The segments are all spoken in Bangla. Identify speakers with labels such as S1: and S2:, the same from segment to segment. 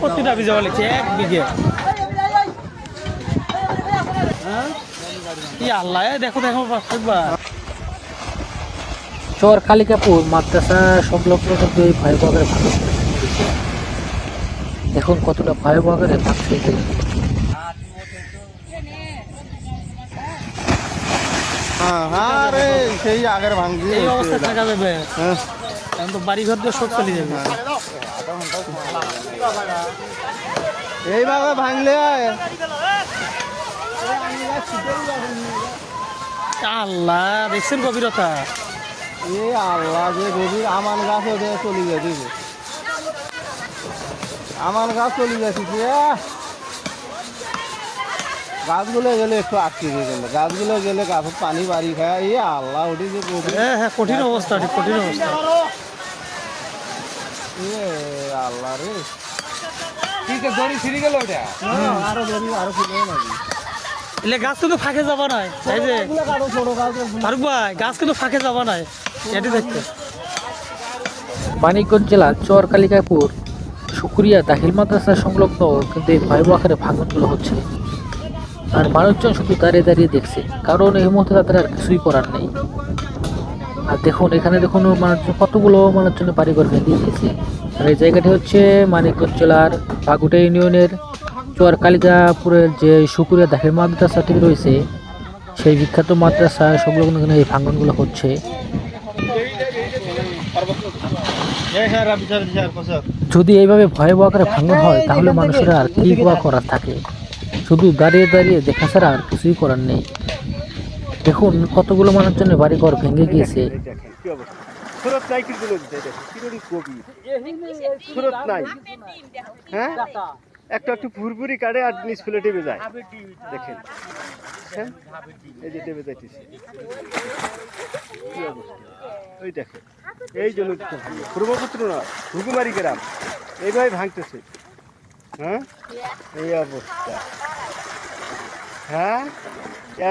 S1: প্রতিটা বীজ বলেছে 1 বিঘে। আল্লাহ দেখো দেখো
S2: চর কালিকাপুর মাদ্রাসা সংলগ্ন কিন্তু এই ভয়াবহ ভাঙন দেখুন কতটা ভয়াবহ ভাঙছে।
S3: সেই আগের ভাঙছি
S1: এই অবস্থা থাকা যাবে, এখন তো বাড়ি ঘর দিয়ে সব চলে যাবে।
S3: এইভাবে ভাঙলে
S1: আল্লাহ দেখছেন গভীরতা।
S3: এ আল্লাহ যে গভীর আমান গাছ চলে যাবে, আমান গাছ চলে যাচ্ছে। গাছগুলো গেলে একটু আটকে গেল, গাছগুলো গেলে গাছের পানি বাড়ি খায়। এই আল্লাহ ওটি যে
S1: হ্যাঁ কঠিন অবস্থা, কঠিন অবস্থা।
S3: আল্লাহ রে দড়ি ছিঁড়ে গেল ওটা, আরো দড়ি আরো ছিঁড়ে নাকি।
S1: এলে গাছ কিন্তু ফাঁকে যাবা নাই, এই যে ফারুক ভাই গাছ কিন্তু ফাঁকে যাবা নাই, এটি দেখতে।
S2: মানিকগঞ্জ জেলার চর কালিকাপুর শুকুরিয়া দাখিল মাদ্রাসা সংলগ্ন কিন্তু এই ভয়াবহ আকারে ভাঙনগুলো হচ্ছে। আর মানুষজন শুধু দাঁড়িয়ে দাঁড়িয়ে দেখছে, কারণ এই মুহূর্তে তাদের আর কিছুই করার নেই। আর দেখুন এখানে দেখুন মানুষজন কতগুলো মানুষজনের বাড়িঘর ভেঙে গিয়েছে। আর এই জায়গাটি হচ্ছে মানিকগঞ্জ জেলার বাগুটা ইউনিয়নের চর কালিকাপুরের যে শুকুরিয়া দাখিল মাদ্রাসাটি রয়েছে, সেই বিখ্যাত মাদ্রাসা সংলগ্ন এই ভাঙনগুলো হচ্ছে। যদি এইভাবে ভয়াবহ আকারে ভাঙন হয় তাহলে মানুষের আর কি করার থাকে, শুধু দাঁড়িয়ে দাঁড়িয়ে দেখা ছাড়া আর কিছুই করার নেই। দেখুন কতগুলো মানুষজনের বাড়িঘর ভেঙে গিয়েছে।
S3: একটা একটু ভুরভুরি কাটে আর নিচ ফুলে টেপে যায়, দেখেন এই যে টেপে যাইতেছে। ওই দেখেন এই জন্য পূর্বপুত্র নয় ঘুঘুমারি গ্রাম এইভাবে ভাঙতেছে। হ্যাঁ এই অবস্থা। হ্যাঁ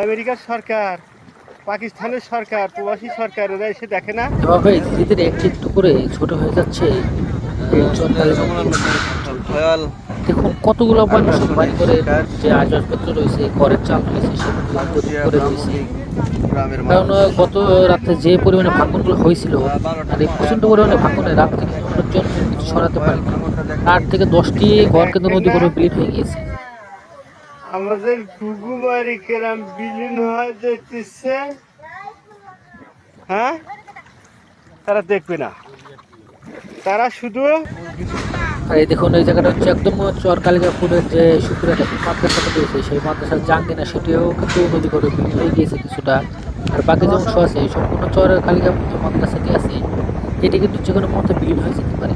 S3: আমেরিকার সরকার, পাকিস্তানের সরকার, প্রবাসী সরকার ওরা এসে দেখে না।
S2: এভাবে ধীরে ধীরে একটু একটু করে ছোট হয়ে যাচ্ছে। দেখুন কতগুলো মানুষ বাড়ি করে যে আসবাবপত্র রয়েছে, ঘরের চাল রয়েছে, সেগুলো রয়েছে। কারণ গত রাতে যে পরিমাণে ভাঙনগুলো হয়েছিল, আর এই প্রচণ্ড পরিমাণে ভাঙনে রাত থেকে মানুষজন কিছু সরাতে পারে, 8 থেকে 10টি ঘর কিন্তু নদী করে বিলীন হয়ে গিয়েছে।
S3: আমাদের ঘুঘুমারি গ্রাম বিলীন হয়ে যেতেছে। হ্যাঁ তারা দেখবে না, তারা শুধু।
S2: আর এই দেখুন এই জায়গাটা হচ্ছে একদম চর কালিকাপুরের যে শুকুরিয়া দাখিল মাদ্রাসাটা রয়েছে, সেই মাদ্রাসার জাঙ্গিনা সেটিও কিন্তু নদী করে বিলীন হয়ে গিয়েছে কিছুটা। আর বাকি যে অংশ আছে সম্পূর্ণ চর কালিকাপুর যে মাদ্রাসাটি আছে, এটি কিন্তু যে কোনো মুহূর্তে বিলীন হয়ে যেতে পারে।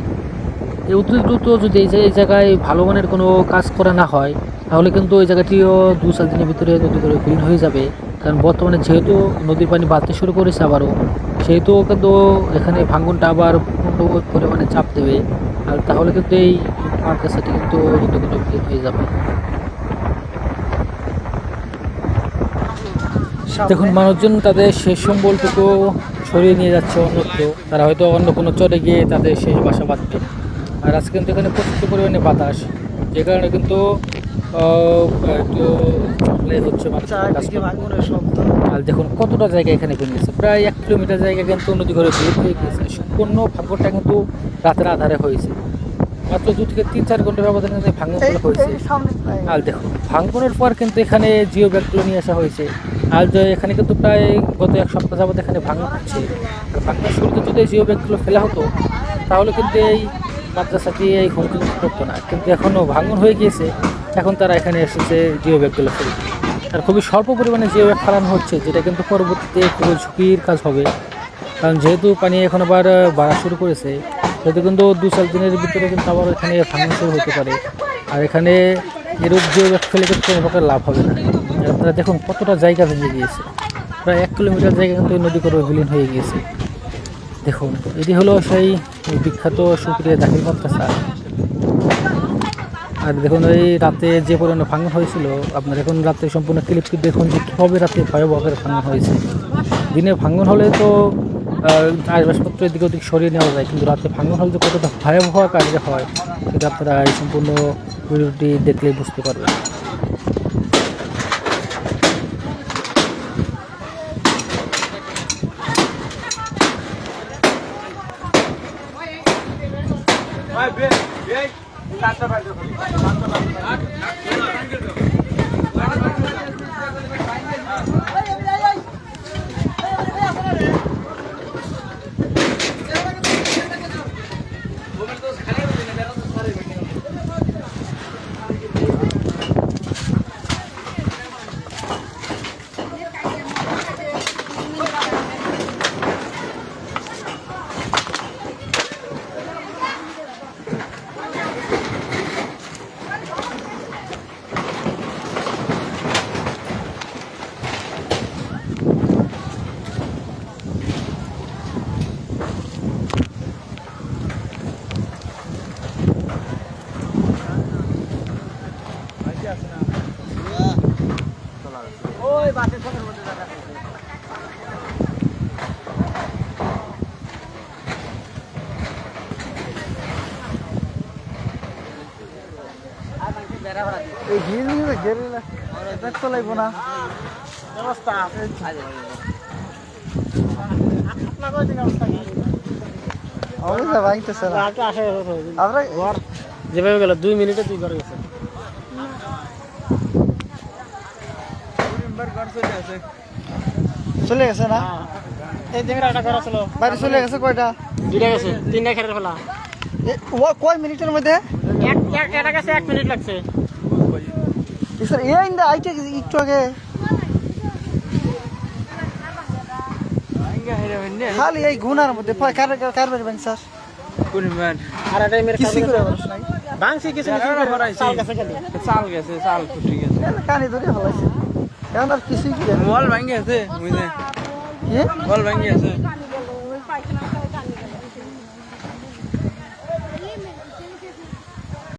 S2: এই অতি দ্রুত যদি এই জায়গায় ভালো মানের কোনো কাজ করা না হয়, তাহলে কিন্তু ওই জায়গাটিও 2-4 দিনের ভিতরে নদী করে বিলীন হয়ে যাবে। কারণ বর্তমানে যেহেতু নদীর পানি বাড়তে শুরু করেছে আবারও, সেহেতু কিন্তু এখানে ভাঙনটা আবার পূর্ণ পরিমাণে চাপ দেবে। আর তাহলে কিন্তু এই মাদ্রাসাটি কিন্তু নদী করে বিলীন হয়ে যাবে। দেখুন মানুষজন তাদের শেষ সম্বলটুকু সরিয়ে নিয়ে যাচ্ছে অন্যত্র, তারা হয়তো অন্য কোনো চরে গিয়ে তাদের শেষ বাসা বাঁধবে। আর আজকে কিন্তু এখানে প্রচুর পরিমাণে বাতাস, যে কারণে কিন্তু একটু হচ্ছে আর দেখুন কতটা জায়গা এখানে ভেঙেছে, প্রায় 1 কিলোমিটার জায়গা কিন্তু নদী করে বের হয়ে গিয়েছে। সম্পূর্ণ ভাঙনটা কিন্তু রাতের আধারে হয়েছে, মাত্র 2 থেকে 3-4 ঘন্টার ব্যবধানে ভাঙনগুলো হয়েছে। আর দেখুন ভাঙনের পর কিন্তু এখানে জিও ব্যাগগুলো নিয়ে আসা হয়েছে। আর এখানে কিন্তু প্রায় গত 1 সপ্তাহ যাবত এখানে ভাঙন হচ্ছে। আর ভাঙনের শুরুতে যদি জিও ব্যাগগুলো ফেলা হতো, তাহলে কিন্তু এই মাদ্রাসাটি এই হুমকি করতো না। কিন্তু এখনও ভাঙন হয়ে গিয়েছে, এখন তারা এখানে এসেছে জিও ব্যাগগুলো ফেলতে। আর খুবই স্বল্প পরিমাণে জিও ব্যাগ ফেলানো হচ্ছে, যেটা কিন্তু পরবর্তীতে খুবই ঝুঁকির কাজ হবে। কারণ যেহেতু পানি এখন আবার বাড়া শুরু করেছে, সেহেতু কিন্তু 2-4 দিনের ভিতরে কিন্তু আবার এখানে ভাঙন শুরু হতে পারে। আর এখানে এরূপ জিও ব্যাগ ফেলে কিন্তু কোনো প্রকার লাভ হবে না। আপনারা দেখুন কতটা জায়গা ভেঙে গিয়েছে, প্রায় 1 কিলোমিটার জায়গা কিন্তু নদী করে বিলীন হয়ে গিয়েছে। দেখুন এটি হলো সেই বিখ্যাত শুকুরিয়া দাখিল মাদ্রাসা। আর দেখুন এই রাতে যে পরিমাণে ভাঙন হয়েছিল, আপনার এখন রাতে সম্পূর্ণ ক্লিপটি দেখুন যে কীভাবে রাতে ভয়াবহ আকারে ভাঙন হয়েছে। দিনে ভাঙন হলে তো আসবাবপত্র এদিকে ওদিক সরিয়ে নেওয়া যায়, কিন্তু রাতে ভাঙন হলে যে কতটা ভয়াবহ আকারে হয় সেটা আপনারা এই সম্পূর্ণ ভিডিওটি দেখলেই বুঝতে পারবেন।
S3: এই ঘিরে দেখতে লাগবো না
S1: ব্যবস্থা
S3: অবস্থা ভাঙতেছে না আমরা
S1: ঘর যেভাবে গেল 2 মিনিটে তুই ঘরে গেছে
S3: চলে গেছে না
S1: এই জায়গায় একটা ঘর ছিল
S3: বাড়ি চলে গেছে কয়টা
S1: দুইটা গেছে তিনটা খেতে ফেলা
S3: কয় মিনিটের মধ্যে
S1: এটা গেছে 1 মিনিট লাগছে
S3: স্যার এই ইন্দা আইতে একটু আগে খালি এই গুনার মধ্যে কার বাড়ি ব্যাংক স্যার
S1: আর এটা মেরে
S3: কিছু করে বলছ নাই
S1: বাংসি কিছু চাল গেছে খালি
S4: চাল ফুটি গেছে
S3: কানে ধরে ফলাইছে এখন আর কিছুই কি
S4: ওয়াল ভাঙি আছে বুঝলে
S3: কি
S4: ওয়াল ভাঙি আছে